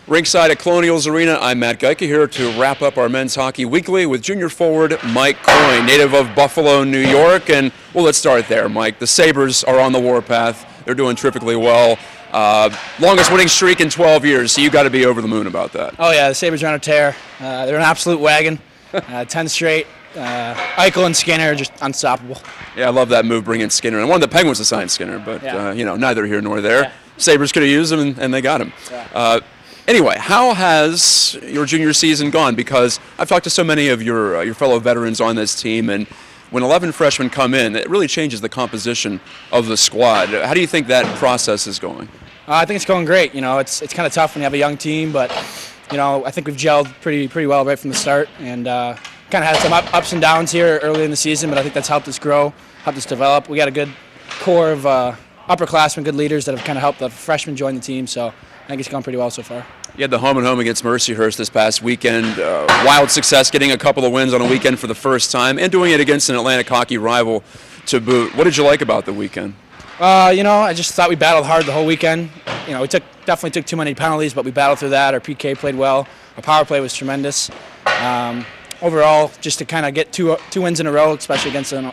Ringside at Colonials Arena, I'm Matt Gajtka here to wrap up our Men's Hockey Weekly with junior forward Mike Coyne, native of Buffalo, New York. And, well, let's start there, Mike. The Sabres are on the warpath. They're doing terrifically well. Longest winning streak in 12 years, so you got to be over the moon about that. Oh, yeah, the Sabres are on a tear. They're an absolute wagon. 10 straight. Eichel and Skinner are just unstoppable. Yeah, I love that move, bringing Skinner. And one of the Penguins to sign Skinner, but, neither here nor there. Yeah. Sabres could have used him, and they got him. Yeah. Anyway, how has your junior season gone? Because I've talked to so many of your fellow veterans on this team, and when 11 freshmen come in, it really changes the composition of the squad. How do you think that process is going? I think it's going great. It's kind of tough when you have a young team, but I think we've gelled pretty well right from the start, and kind of had some ups and downs here early in the season, but I think that's helped us grow, helped us develop. We got a good core of upperclassmen, good leaders that have kind of helped the freshmen join the team, so I think it's gone pretty well so far. You had the home and home against Mercyhurst this past weekend. Wild success, getting a couple of wins on a weekend for the first time, and doing it against an Atlantic hockey rival to boot. What did you like about the weekend? I just thought we battled hard the whole weekend. We definitely took too many penalties, but we battled through that. Our PK played well. Our power play was tremendous. Overall, just to kind of get two wins in a row, especially against an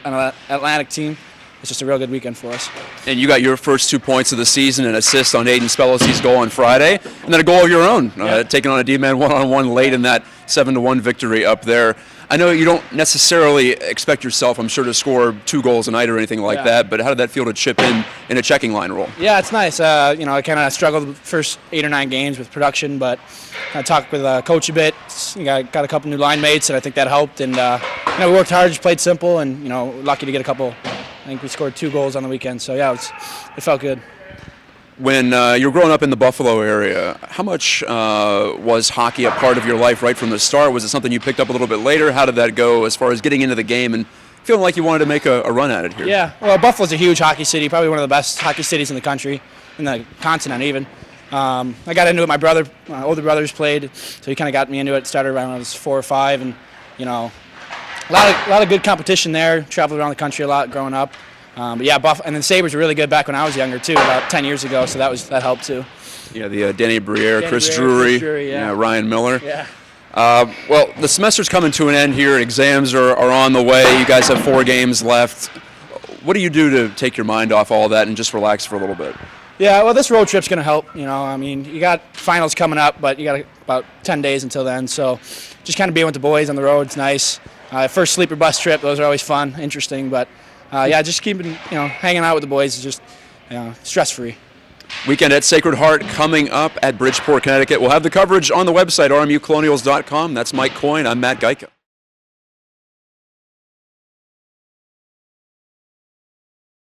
Atlantic team, it's just a real good weekend for us. And you got your first 2 points of the season, an assist on Aiden Spelossy's goal on Friday, and then a goal of your own, taking on a D-man one-on-one late in that 7-1 victory up there. I know you don't necessarily expect yourself, I'm sure, to score 2 goals a night or anything like that, but how did that feel to chip in a checking line role? Yeah, it's nice. I kind of struggled the first 8 or 9 games with production, but I talked with coach a bit. Got a couple new line mates, and I think that helped. And we worked hard, just played simple, and lucky to get a couple. I think we scored 2 goals on the weekend, so yeah, it felt good. When you were growing up in the Buffalo area, how much was hockey a part of your life right from the start? Was it something you picked up a little bit later? How did that go as far as getting into the game and feeling like you wanted to make a run at it here? Yeah, well, Buffalo's a huge hockey city, probably one of the best hockey cities in the country, in the continent even. I got into it, my older brothers played, so he kind of got me into it. Started around when I was 4 or 5, and a lot of good competition there. Traveled around the country a lot growing up. And then Sabres were really good back when I was younger too, about 10 years ago. So that helped too. Yeah, the Danny Briere, Chris Drury, Ryan Miller. Yeah. Well, the semester's coming to an end here. Exams are on the way. You guys have 4 games left. What do you do to take your mind off all that and just relax for a little bit? Yeah, well, this road trip's going to help. You got finals coming up, but you got about 10 days until then. So just kind of being with the boys on the road, it's nice. First sleeper bus trip, those are always fun, interesting, but just keeping, hanging out with the boys is just, stress-free. Weekend at Sacred Heart coming up at Bridgeport, Connecticut. We'll have the coverage on the website, rmucolonials.com. That's Mike Coyne. I'm Matt Gajtka.